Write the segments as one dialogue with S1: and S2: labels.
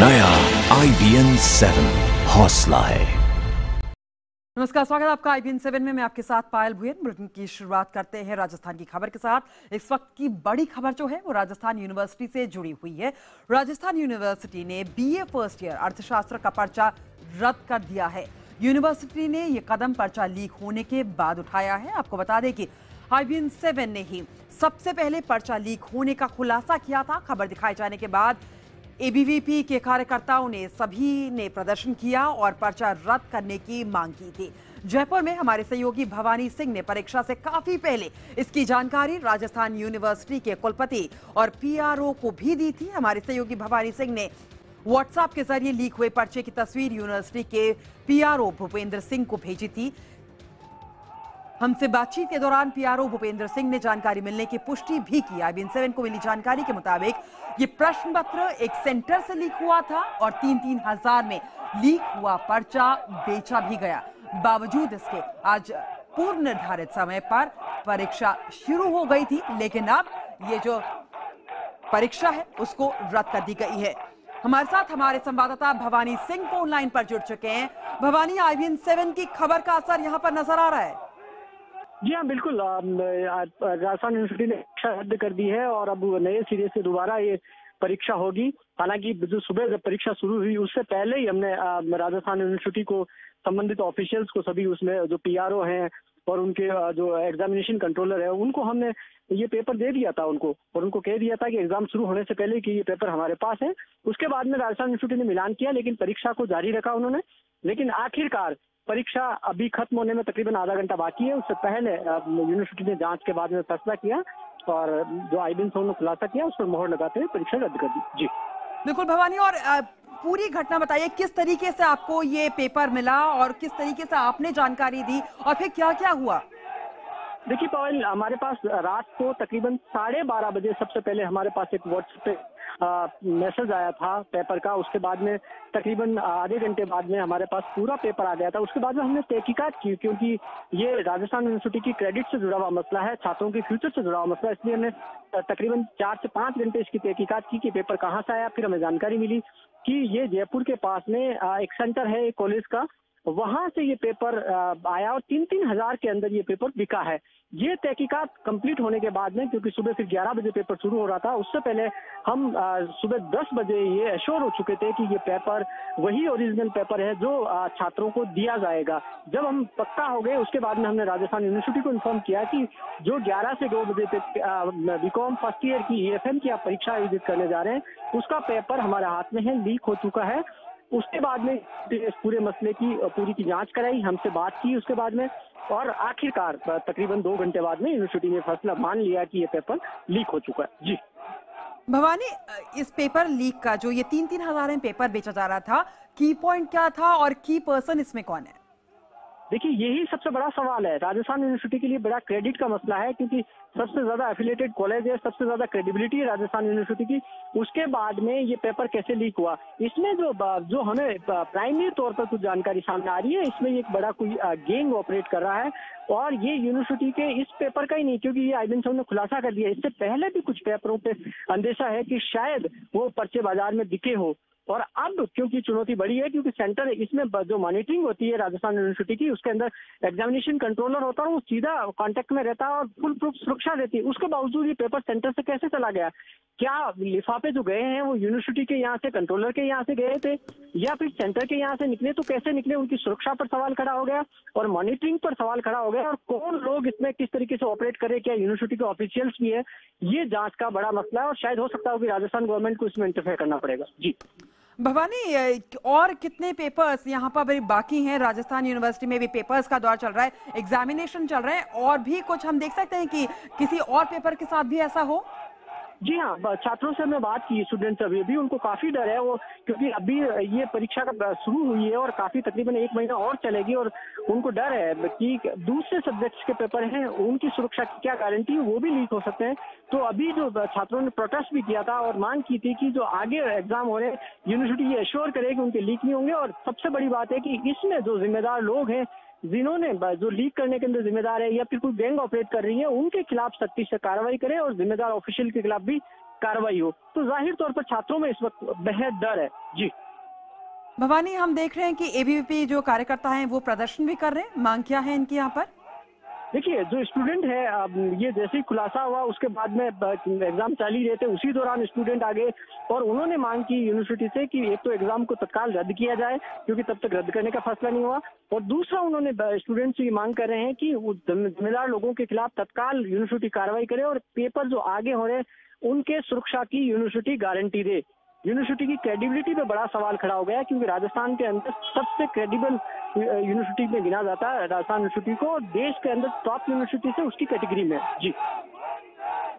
S1: नया IBN 7 हौसला है।
S2: नमस्कार, स्वागत है आपका IBN 7 में। मैं आपके साथ पायल भुयन। बुलेटिन की शुरुआत करते हैं राजस्थान की खबर के साथ। इस वक्त की बड़ी खबर जो है वो राजस्थान यूनिवर्सिटी से जुड़ी हुई है। राजस्थान यूनिवर्सिटी ने BA फर्स्ट ईयर अर्थशास्त्र का पर्चा रद्द कर दिया है। यूनिवर्सिटी ने ये कदम पर्चा लीक होने के बाद उठाया है। आपको बता दें कि IBN 7 ने ही सबसे पहले पर्चा लीक होने का खुलासा किया था। खबर दिखाए जाने के बाद ABVP के कार्यकर्ताओं ने सभी ने प्रदर्शन किया और पर्चा रद्द करने की मांग की थी। जयपुर में हमारे सहयोगी भवानी सिंह ने परीक्षा से काफी पहले इसकी जानकारी राजस्थान यूनिवर्सिटी के कुलपति और PRO को भी दी थी। हमारे सहयोगी भवानी सिंह ने व्हाट्सएप के जरिए लीक हुए पर्चे की तस्वीर यूनिवर्सिटी के PRO भूपेंद्र सिंह को भेजी थी। हमसे बातचीत के दौरान PRO भूपेंद्र सिंह ने जानकारी मिलने की पुष्टि भी की। IBN 7 को मिली जानकारी के मुताबिक ये प्रश्न पत्र एक सेंटर से लीक हुआ था और 3-3 हजार में लीक हुआ पर्चा बेचा भी गया। बावजूद इसके आज पूर्व निर्धारित समय पर परीक्षा शुरू हो गई थी, लेकिन अब ये जो परीक्षा है उसको रद्द कर दी गई है। हमारे साथ हमारे संवाददाता भवानी सिंह फोन लाइन पर जुड़ चुके हैं। भवानी, IBN 7 की खबर का असर यहाँ पर नजर आ रहा है?
S3: जी हाँ, बिल्कुल। राजस्थान यूनिवर्सिटी ने परीक्षा रद्द कर दी है और अब नए सिरे से दोबारा ये परीक्षा होगी। हालांकि जो सुबह जब परीक्षा शुरू हुई उससे पहले ही हमने राजस्थान यूनिवर्सिटी को, संबंधित ऑफिशियल्स को, सभी उसमें जो PRO हैं और उनके जो एग्जामिनेशन कंट्रोलर है, उनको हमने ये पेपर दे दिया था उनको, और उनको कह दिया था कि एग्जाम शुरू होने से पहले कि ये पेपर हमारे पास है। उसके बाद में राजस्थान यूनिवर्सिटी ने मिलान किया, लेकिन परीक्षा को जारी रखा उन्होंने। लेकिन आखिरकार परीक्षा अभी खत्म होने में तकरीबन आधा घंटा बाकी है। उससे पहले यूनिवर्सिटी ने जांच के बाद में फैसला किया और जो IBN 7 ने खुलासा किया उस पर मोहर लगाते हुए परीक्षा रद्द कर दी। जी
S2: बिल्कुल भवानी, और पूरी घटना बताइए, किस तरीके से आपको ये पेपर मिला और किस तरीके से आपने जानकारी दी और फिर क्या क्या हुआ?
S3: देखिए पायल, हमारे पास रात को तकरीबन 12:30 बजे सबसे पहले हमारे पास एक व्हाट्सएप पे मैसेज आया था पेपर का। उसके बाद में तकरीबन आधे घंटे बाद में हमारे पास पूरा पेपर आ गया था। उसके बाद में हमने तहकीकात की, क्योंकि ये राजस्थान यूनिवर्सिटी की क्रेडिट से जुड़ा हुआ मसला है, छात्रों के फ्यूचर से जुड़ा हुआ मसला है। इसलिए हमने तकरीबन 4 से 5 घंटे इसकी तहकीकात की कि पेपर कहाँ से आया। फिर हमें जानकारी मिली कि ये जयपुर के पास में एक सेंटर है कॉलेज का, वहां से ये पेपर आया और 3-3 हजार के अंदर ये पेपर बिका है। ये तहकीकात कंप्लीट होने के बाद में, क्योंकि सुबह फिर 11 बजे पेपर शुरू हो रहा था, उससे पहले हम सुबह 10 बजे ये एश्योर हो चुके थे कि ये पेपर वही ओरिजिनल पेपर है जो छात्रों को दिया जाएगा। जब हम पक्का हो गए उसके बाद में हमने राजस्थान यूनिवर्सिटी को इन्फॉर्म किया कि जो 11 से 2 बजे तक BCom फर्स्ट ईयर की EFM की आप परीक्षा आयोजित करने जा रहे हैं, उसका पेपर हमारे हाथ में है, लीक हो चुका है। उसके बाद में इस पूरे मसले की पूरी की जांच कराई, हमसे बात की उसके बाद में, और आखिरकार तकरीबन 2 घंटे बाद में यूनिवर्सिटी ने फैसला मान लिया कि ये पेपर लीक हो चुका है। जी
S2: भवानी, इस पेपर लीक का जो ये 3-3 हजार में पेपर बेचा जा रहा था, की पॉइंट क्या था और की पर्सन इसमें कौन है?
S3: देखिए, यही सबसे बड़ा सवाल है। राजस्थान यूनिवर्सिटी के लिए बड़ा क्रेडिट का मसला है, क्योंकि सबसे ज्यादा एफिलिएटेड कॉलेज है, सबसे ज्यादा क्रेडिबिलिटी है राजस्थान यूनिवर्सिटी की। उसके बाद में ये पेपर कैसे लीक हुआ, इसमें जो हमें प्राइमरी तौर पर कुछ जानकारी सामने आ रही है, इसमें एक बड़ा कोई गैंग ऑपरेट कर रहा है। और ये यूनिवर्सिटी के इस पेपर का ही नहीं, क्योंकि ये IBN 7 ने खुलासा कर दिया, इससे पहले भी कुछ पेपरों पे अंदेशा है कि शायद वो पर्चे बाजार में बिके हो। और अब क्योंकि चुनौती बड़ी है, क्योंकि सेंटर इसमें जो मॉनिटरिंग होती है राजस्थान यूनिवर्सिटी की, उसके अंदर एग्जामिनेशन कंट्रोलर होता है, वो सीधा कांटेक्ट में रहता है और फुल प्रूफ सुरक्षा रहती है। उसके बावजूद ये पेपर सेंटर से कैसे चला गया? क्या लिफाफे जो गए हैं वो यूनिवर्सिटी के यहाँ से, कंट्रोलर के यहाँ से गए थे, या फिर सेंटर के यहाँ से निकले? तो कैसे निकले? उनकी सुरक्षा पर सवाल खड़ा हो गया और मॉनिटरिंग पर सवाल खड़ा हो गया। और कौन लोग इसमें किस तरीके से ऑपरेट करे, क्या यूनिवर्सिटी के ऑफिशियल्स भी है? ये जांच का बड़ा मसला है और शायद हो सकता हो कि राजस्थान गवर्नमेंट को इसमें इंटरफेयर करना पड़ेगा। जी
S2: भवानी, और कितने पेपर्स यहाँ पर बाकी हैं? राजस्थान यूनिवर्सिटी में भी पेपर्स का दौर चल रहा है, एग्जामिनेशन चल रहा है, और भी कुछ हम देख सकते हैं कि किसी और पेपर के साथ भी ऐसा हो?
S3: जी हाँ, छात्रों से हमने बात की, स्टूडेंट्स अभी उनको काफी डर है वो, क्योंकि अभी ये परीक्षा का शुरू हुई है और काफी तकरीबन 1 महीना और चलेगी, और उनको डर है कि दूसरे सब्जेक्ट्स के पेपर हैं, उनकी सुरक्षा की क्या गारंटी है, वो भी लीक हो सकते हैं। तो अभी जो छात्रों ने प्रोटेस्ट भी किया था और मांग की थी कि जो आगे एग्जाम हो रहे हैं, यूनिवर्सिटी ये एश्योर करे कि उनके लीक नहीं होंगे। और सबसे बड़ी बात है कि इसमें जो जिम्मेदार लोग हैं, जिन्होंने जो लीक करने के अंदर जिम्मेदार है या फिर कोई गैंग ऑपरेट कर रही है, उनके खिलाफ सख्ती से कार्रवाई करें और जिम्मेदार ऑफिशियल के खिलाफ भी कार्रवाई हो। तो जाहिर तौर पर छात्रों में इस वक्त बेहद डर है। जी
S2: भवानी, हम देख रहे हैं कि एबीवीपी जो कार्यकर्ता हैं वो प्रदर्शन भी कर रहे हैं। मांग क्या है इनकी यहाँ पर?
S3: देखिए, जो स्टूडेंट है, ये जैसे ही खुलासा हुआ उसके बाद में एग्जाम चल ही रहे थे, उसी दौरान स्टूडेंट आ गए और उन्होंने मांग की यूनिवर्सिटी से कि एक तो एग्जाम को तत्काल रद्द किया जाए, क्योंकि तब तक रद्द करने का फैसला नहीं हुआ, और दूसरा उन्होंने स्टूडेंट से ये मांग कर रहे हैं कि जिम्मेदार लोगों के खिलाफ तत्काल यूनिवर्सिटी कार्रवाई करे और पेपर जो आगे हो रहे हैं उनके सुरक्षा की यूनिवर्सिटी गारंटी दे। यूनिवर्सिटी की क्रेडिबिलिटी पे बड़ा सवाल खड़ा हो गया है, क्योंकि राजस्थान के अंदर सबसे क्रेडिबल यूनिवर्सिटी में गिना जाता है राजस्थान यूनिवर्सिटी को, देश के अंदर टॉप यूनिवर्सिटी से उसकी कैटेगरी में। जी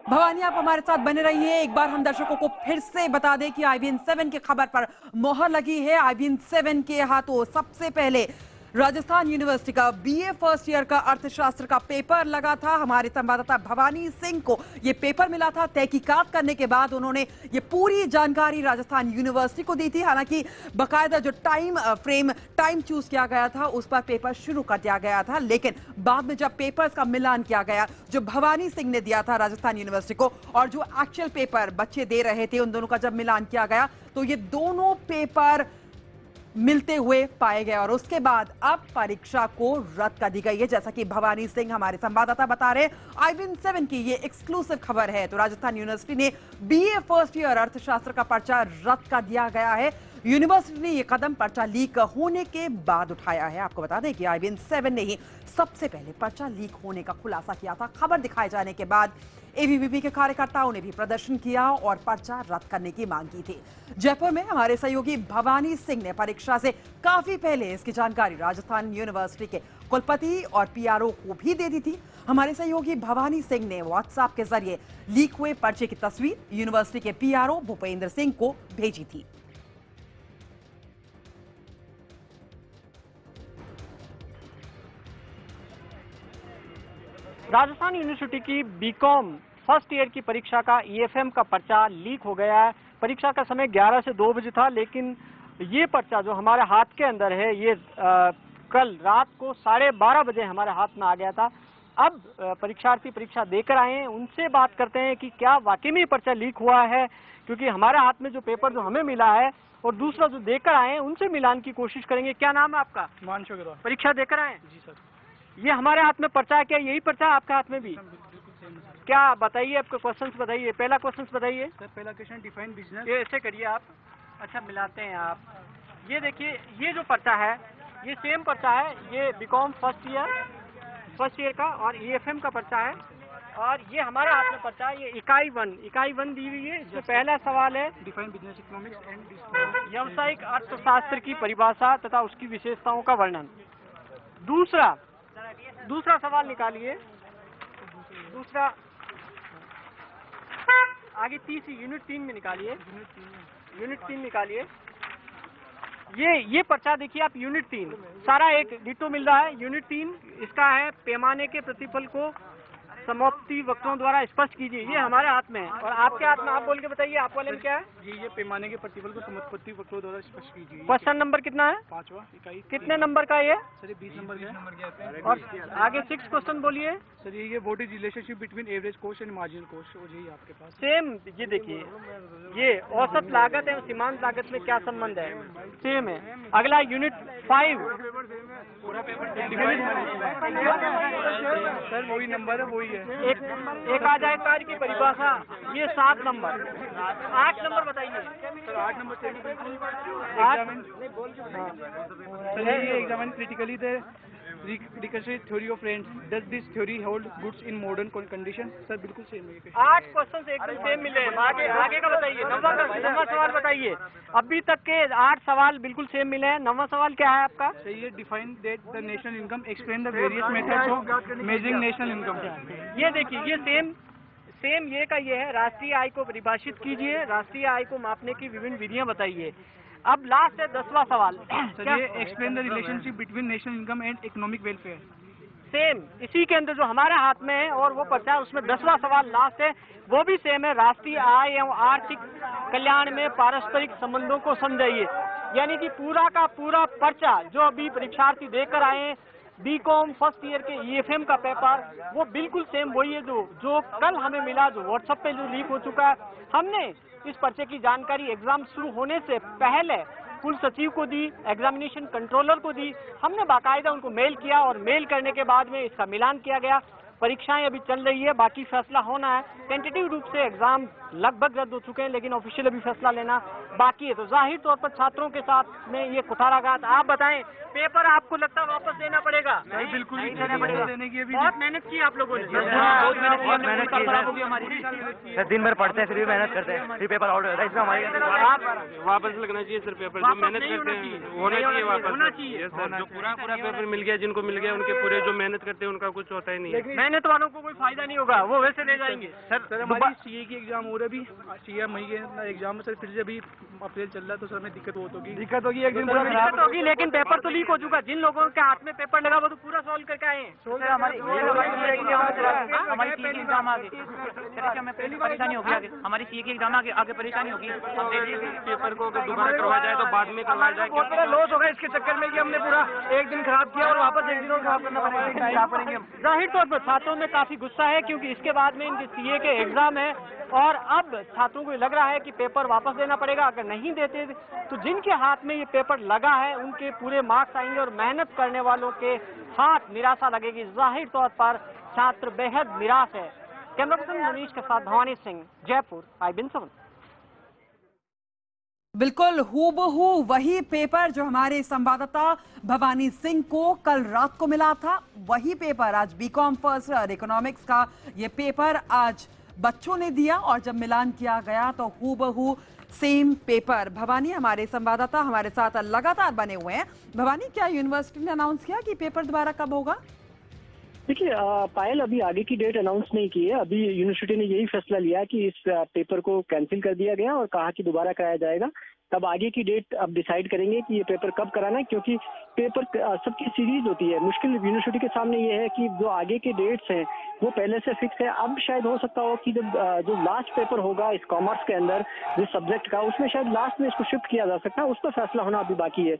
S2: भवानी, आप हमारे साथ बने रहिए। एक बार हम दर्शकों को फिर से बता दें कि IBN 7 की खबर पर मोहर लगी है। IBN 7 के हाथों सबसे पहले राजस्थान यूनिवर्सिटी का BA फर्स्ट ईयर का अर्थशास्त्र का पेपर लगा था। हमारे संवाददाता भवानी सिंह को ये पेपर मिला था। तहकीकात करने के बाद उन्होंने ये पूरी जानकारी राजस्थान यूनिवर्सिटी को दी थी। हालांकि बकायदा जो टाइम चूज किया गया था उस पर पेपर शुरू कर दिया गया था, लेकिन बाद में जब पेपर्स का मिलान किया गया, जो भवानी सिंह ने दिया था राजस्थान यूनिवर्सिटी को और जो एक्चुअल पेपर बच्चे दे रहे थे, उन दोनों का जब मिलान किया गया तो ये दोनों पेपर मिलते हुए पाए गए और उसके बाद अब परीक्षा को रद्द कर दी गई है। जैसा कि भवानी सिंह हमारे संवाददाता बता रहे हैं, IBN 7 की ये एक्सक्लूसिव खबर है। तो राजस्थान यूनिवर्सिटी ने BA फर्स्ट ईयर अर्थशास्त्र का पर्चा रद्द कर दिया गया है। यूनिवर्सिटी ने यह कदम पर्चा लीक होने के बाद उठाया है। आपको बता दें कि IBN 7 ने ही सबसे पहले पर्चा लीक होने का खुलासा किया था। खबर दिखाए जाने के बाद एबीवीपी के कार्यकर्ताओं ने भी प्रदर्शन किया और पर्चा रद्द करने की मांग की थी। जयपुर में हमारे सहयोगी भवानी सिंह ने परीक्षा से काफी पहले इसकी जानकारी राजस्थान यूनिवर्सिटी के कुलपति और PRO को भी दे दी थी। हमारे सहयोगी भवानी सिंह ने व्हाट्सएप के जरिए लीक हुए पर्चे की तस्वीर यूनिवर्सिटी के PRO भूपेंद्र सिंह को भेजी थी।
S4: राजस्थान यूनिवर्सिटी की बीकॉम फर्स्ट ईयर की परीक्षा का EFM का पर्चा लीक हो गया है। परीक्षा का समय 11 से 2 बजे था, लेकिन ये पर्चा जो हमारे हाथ के अंदर है ये कल रात को 12:30 बजे हमारे हाथ में आ गया था। अब परीक्षार्थी परीक्षा देकर आए हैं, उनसे बात करते हैं कि क्या वाकई में पर्चा लीक हुआ है, क्योंकि हमारे हाथ में जो पेपर जो हमें मिला है और दूसरा जो देकर आए हैं उनसे मिलान की कोशिश करेंगे। क्या नाम है आपका?
S5: मानशो अग्रवाल।
S4: परीक्षा देकर आए?
S5: जी सर।
S4: ये हमारे हाथ में पर्चा है, क्या यही पर्चा आपके हाथ में भी? क्या बताइए, आपके क्वेश्चंस बताइए। पहला क्वेश्चन बताइए
S5: सर। पहला क्वेश्चन डिफाइन बिजनेस।
S4: ये ऐसे करिए आप। अच्छा, मिलाते हैं आप। ये देखिए, ये जो पर्चा है ये सेम पर्चा है। ये बीकॉम फर्स्ट ईयर का और EFM का पर्चा है और ये हमारे हाथ में पर्चा है। ये इकाई वन दी हुई है। इसमें पहला सवाल है
S5: डिफाइन बिजनेस इकोनॉमिक्स एंड
S4: व्यावसायिक अर्थशास्त्र की परिभाषा तथा उसकी विशेषताओं का वर्णन। दूसरा सवाल निकालिए। दूसरा आगे तीसरी यूनिट 3 में निकालिए। यूनिट 3 निकालिए। ये पर्चा देखिए आप, यूनिट 3 सारा एक डिटो मिल रहा है। यूनिट 3 इसका है पैमाने के प्रतिफल को समाप्ति वक्रों द्वारा स्पष्ट कीजिए। ये हमारे हाथ में है और आपके हाथ में, आप बोल के बताइए आप वाले में क्या है?
S5: ये पैमाने के प्रतिफल को समाप्ति वक्रों द्वारा स्पष्ट कीजिए।
S4: क्वेश्चन नंबर कितना है?
S5: 5वां इकाई।
S4: कितने नंबर का ये?
S5: सर ये 20 नंबर का है।
S4: और आगे 6 क्वेश्चन बोलिए।
S5: सर ये what is relationship between average cost and marginal cost, वो यही आपके पास
S4: सेम। ये देखिए, ये औसत लागत है और सीमांत लागत में क्या संबंध है? सेम है। अगला यूनिट 5।
S5: सर वही नंबर है, वही है।
S4: एक आ जाए कार्य की परिभाषा, ये 7 नंबर। 8 नंबर बताइए
S5: सर। 8 नंबर सर ये examine critically the recursive theory of range. Does this theory hold goods in modern condition? Sir बिल्कुल सेम है।
S4: 8 क्वेश्चन एकदम सेम मिले हैं। आगे का बताइए। 9वां सवाल बताइए। अभी तक के 8 सवाल बिल्कुल सेम मिले हैं। 9वां सवाल क्या है आपका?
S5: सर ये define that the national income, explain the various methods of measuring national income.
S4: ये देखिए, ये सेम ये का ये है। राष्ट्रीय आय को परिभाषित कीजिए। राष्ट्रीय आय को मापने की विभिन्न विधियां बताइए। अब लास्ट है 10वां सवाल।
S5: सर ये explain the relationship between national income and economic welfare.
S4: Same इसी के अंदर जो हमारे हाथ में है और वो पर्चा है, उसमें 10वां सवाल लास्ट है, वो भी सेम है। राष्ट्रीय आय एवं आर्थिक कल्याण में पारस्परिक संबंधों को समझाइए। यानी कि पूरा का पूरा पर्चा जो अभी परीक्षार्थी देकर आए हैं बीकॉम फर्स्ट ईयर के ईएफएम का पेपर वो बिल्कुल सेम वही है जो कल हमें मिला, जो व्हाट्सएप पे जो लीक हो चुका है। हमने इस पर्चे की जानकारी एग्जाम शुरू होने से पहले कुल सचिव को दी, एग्जामिनेशन कंट्रोलर को दी। हमने बाकायदा उनको मेल किया और मेल करने के बाद में इसका मिलान किया गया। परीक्षाएं अभी चल रही है, बाकी फैसला होना है। टेंटेटिव रूप से एग्जाम लगभग रद्द हो चुके हैं, लेकिन ऑफिशियल अभी फैसला लेना बाकी है। तो जाहिर तौर पर छात्रों के साथ में ये कुठाराघात। आप बताएं, पेपर आपको लगता है वापस देना पड़ेगा?
S5: सर बिल्कुल
S4: नहीं देना पड़ेगा।
S5: देने की अभी
S4: बहुत मेहनत की आप लोगों ने,
S6: बहुत मेहनत की सर, दिन भर पढ़ते हैं फिर भी मेहनत करते हैं, फिर पेपर आउट होता है। इसमें हमारी
S7: वापस लगना चाहिए सर पेपर, जो मेहनत करते हैं होना चाहिए वापस होना चाहिए सर। जो पूरा पेपर मिल गया, जिनको मिल गया उनके पूरे, जो मेहनत करते हैं उनका कुछ होता ही नहीं है।
S4: मेहनत वालों को कोई फायदा नहीं होगा, वो वैसे ले जाएंगे।
S5: सर हमारी सीए की एग्जाम हो रही है अभी, सीए मई के एग्जाम में सर फिर से अभी अप्रैल चल रहा है, तो सर हमें दिक्कत होगी एक दिन
S4: दिक्कत होगी, लेकिन पेपर तो लीक हो चुका। जिन लोगों के हाथ में पेपर लगा वो तो पूरा सॉल्व करके आए हैं।
S6: हमारी सीए की एग्जाम आगे हमें परेशानी होगी, आगे हमारी सीए की एग्जाम आगे परेशानी होगी।
S7: पेपर को दोबारा करवाया जाए तो बाद में करवाया जाए।
S4: बहुत बड़ा लॉस होगा इसके चक्कर में कि हमने पूरा एक दिन खराब किया और वापस एक दिन और खराब करना पड़ेगा। जाहिर तौर पर छात्रों में काफी गुस्सा है, क्योंकि इसके बाद में इनके सीए के एग्जाम है और अब छात्रों को लग रहा है कि पेपर वापस देना पड़ेगा। अगर नहीं देते तो जिनके हाथ में ये पेपर लगा है उनके पूरे मार्क्स आएंगे और मेहनत करने वालों के हाथ निराशा लगेगी। जाहिर तौर पर छात्र बेहद निराश है। कैमरा पर्सन मनीष के साथ भवानी सिंह, जयपुर, IBN 7।
S2: बिल्कुल हूबहू वही पेपर जो हमारे संवाददाता भवानी सिंह को कल रात को मिला था, वही पेपर आज बीकॉम फर्स्ट ईयर इकोनॉमिक्स का ये पेपर आज बच्चों ने दिया और जब मिलान किया गया तो हूबहू सेम पेपर। भवानी, हमारे संवाददाता हमारे साथ लगातार बने हुए हैं। भवानी, क्या यूनिवर्सिटी ने अनाउंस किया कि पेपर दोबारा कब होगा?
S3: देखिए पायल, अभी आगे की डेट अनाउंस नहीं की है। अभी यूनिवर्सिटी ने यही फैसला लिया कि इस पेपर को कैंसिल कर दिया गया और कहा कि दोबारा कराया जाएगा। तब आगे की डेट अब डिसाइड करेंगे कि ये पेपर कब कराना है, क्योंकि पेपर सबकी सीरीज होती है। मुश्किल यूनिवर्सिटी के सामने ये है कि जो आगे के डेट्स हैं वो पहले से फिक्स है। अब शायद हो सकता हो कि जब जो लास्ट पेपर होगा इस कॉमर्स के अंदर जिस सब्जेक्ट का, उसमें शायद लास्ट में इसको शिफ्ट किया जा सकता है। उस पर फैसला होना अभी बाकी है।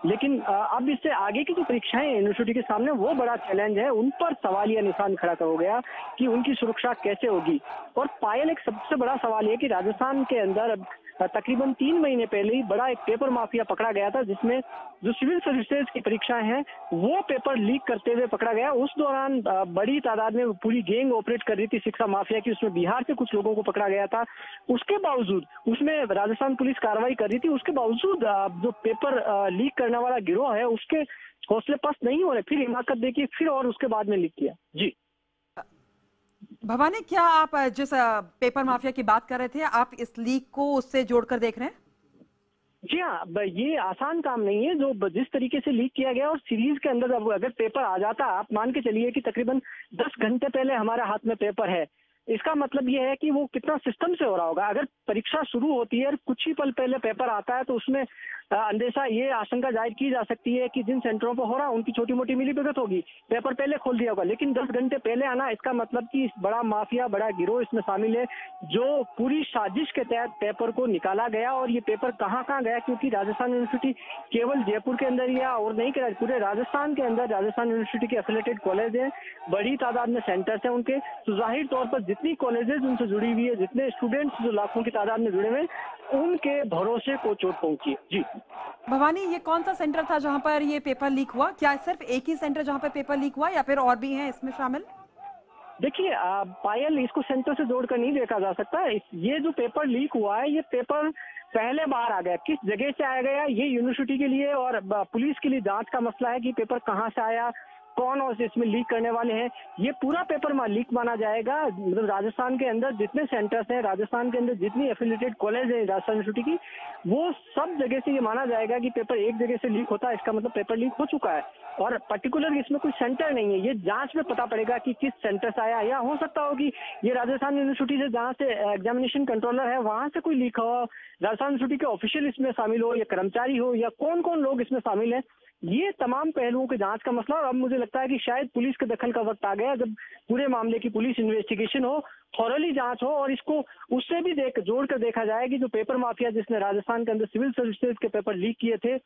S3: लेकिन अब इससे आगे की जो परीक्षाएं हैं यूनिवर्सिटी के सामने, वो बड़ा चैलेंज है। उन पर सवालिया निशान खड़ा हो गया कि उनकी सुरक्षा कैसे होगी। और पायल, एक सबसे बड़ा सवाल है कि राजस्थान के अंदर तकरीबन 3 महीने पहले ही बड़ा एक पेपर माफिया पकड़ा गया था, जिसमें जो सिविल सर्विसेज की परीक्षाएं हैं वो पेपर लीक करते हुए पकड़ा गया। उस दौरान बड़ी तादाद में पूरी गैंग ऑपरेट कर रही थी शिक्षा माफिया की। उसमें बिहार से कुछ लोगों को पकड़ा गया था। उसके बावजूद उसमें राजस्थान पुलिस कार्रवाई कर रही थी। उसके बावजूद जो पेपर लीक करने वाला गिरोह है उसके हौसले पस्त नहीं हो रहे। फिर हिमाकत देखिए, फिर और उसके बाद में लीक किया। जी
S2: भवानी, क्या आप जिस पेपर माफिया की बात कर रहे थे, आप इस लीक को उससे जोड़कर देख रहे हैं?
S3: जी हाँ, ये आसान काम नहीं है जो जिस तरीके से लीक किया गया। और सीरीज के अंदर अब अगर पेपर आ जाता, आप मान के चलिए कि तकरीबन 10 घंटे पहले हमारे हाथ में पेपर है, इसका मतलब ये है कि वो कितना सिस्टम से हो रहा होगा। अगर परीक्षा शुरू होती है और कुछ ही पल पहले पेपर आता है तो उसमें अंदेशा, ये आशंका जाहिर की जा सकती है कि जिन सेंटरों पर हो रहा है उनकी छोटी मोटी मिलीभगत होगी, पेपर पहले खोल दिया होगा। लेकिन 10 घंटे पहले आना, इसका मतलब कि बड़ा माफिया, बड़ा गिरोह इसमें शामिल है, जो पूरी साजिश के तहत पेपर को निकाला गया। और ये पेपर कहाँ कहाँ गया, क्योंकि राजस्थान यूनिवर्सिटी केवल जयपुर के अंदर या और नहीं कर, पूरे राजस्थान के अंदर राजस्थान यूनिवर्सिटी के एफिलेटेड कॉलेज है, बड़ी तादाद में सेंटर्स हैं उनके। तो जाहिर तौर पर जितनी कॉलेजेस उनसे जुड़ी हुई है, जितने स्टूडेंट्स जो लाखों की तादाद में जुड़े हुए हैं, उनके भरोसे को चोट पहुंची है। जी
S2: भवानी, ये कौन सा सेंटर था जहां पर ये पेपर लीक हुआ? क्या सिर्फ एक ही सेंटर जहां पर पेपर लीक हुआ या फिर और भी हैं इसमें शामिल?
S3: देखिए पायल, इसको सेंटर से जोड़कर नहीं देखा जा सकता। ये जो पेपर लीक हुआ है, ये पेपर पहले बाहर आ गया, किस जगह से आया गया, ये यूनिवर्सिटी के लिए और पुलिस के लिए जांच का मसला है कि पेपर कहाँ से आया, कौन और इसमें लीक करने वाले हैं। ये पूरा पेपर लीक माना जाएगा। मतलब राजस्थान के अंदर जितने सेंटर्स हैं, राजस्थान के अंदर जितनी एफिलिएटेड कॉलेज है राजस्थान यूनिवर्सिटी की, वो सब जगह से ये माना जाएगा कि पेपर एक जगह से लीक होता है, इसका मतलब पेपर लीक हो चुका है। और पर्टिकुलर इसमें कोई सेंटर नहीं है। ये जांच में पता पड़ेगा कि किस सेंटर से आया, या हो सकता हो कि ये राजस्थान यूनिवर्सिटी से जहाँ से एग्जामिनेशन कंट्रोलर है वहां से कोई लीक हो, राजस्थान यूनिवर्सिटी के ऑफिशियल इसमें शामिल हो, या कर्मचारी हो, या कौन कौन लोग इसमें शामिल है। ये तमाम पहलुओं की जांच का मसला। और अब मुझे लगता है कि शायद पुलिस के दखल का वक्त आ गया, जब पूरे मामले की पुलिस इन्वेस्टिगेशन हो, थॉरली जांच हो, और इसको उससे भी जोड़कर देखा जाए कि जो पेपर माफिया जिसने राजस्थान के अंदर सिविल सर्विसेज के पेपर लीक किए थे,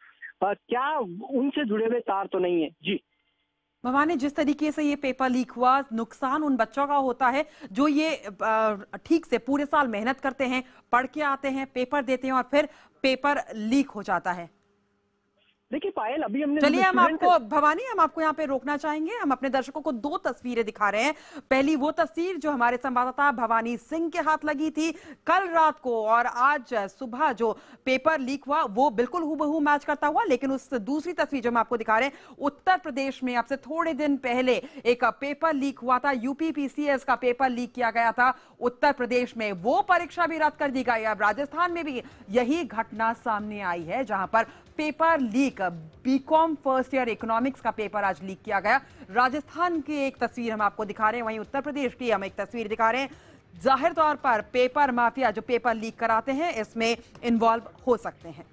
S3: क्या उनसे जुड़े हुए तार तो नहीं है। जी
S2: भवानी, जिस तरीके से ये पेपर लीक हुआ, नुकसान उन बच्चों का होता है जो ये ठीक से पूरे साल मेहनत करते हैं, पढ़ के आते हैं, पेपर देते हैं और फिर पेपर लीक हो जाता है।
S3: देखिए पायल, अभी हमने
S2: चलिए हम आपको यहाँ पे रोकना चाहेंगे। हम अपने दर्शकों को दो तस्वीरें दिखा रहे हैं। पहली वो तस्वीर जो हमारे संवाददाता भवानी सिंह के हाथ लगी थी कल रात को, और आज सुबह जो पेपर लीक हुआ वो बिल्कुल हूबहू मैच करता हुआ। लेकिन उस दूसरी तस्वीर जो हम आपको दिखा रहे हैं, उत्तर प्रदेश में अब से थोड़े दिन पहले एक पेपर लीक हुआ था। यूपीपीसीएस का पेपर लीक किया गया था उत्तर प्रदेश में, वो परीक्षा भी रद्द कर दी गई। अब राजस्थान में भी यही घटना सामने आई है, जहां पर paper leak, BCom first year economics का पेपर आज लीक किया गया। राजस्थान की एक तस्वीर हम आपको दिखा रहे हैं, वहीं उत्तर प्रदेश की हम एक तस्वीर दिखा रहे हैं। जाहिर तौर पर पेपर माफिया जो पेपर लीक कराते हैं इसमें इन्वॉल्व हो सकते हैं।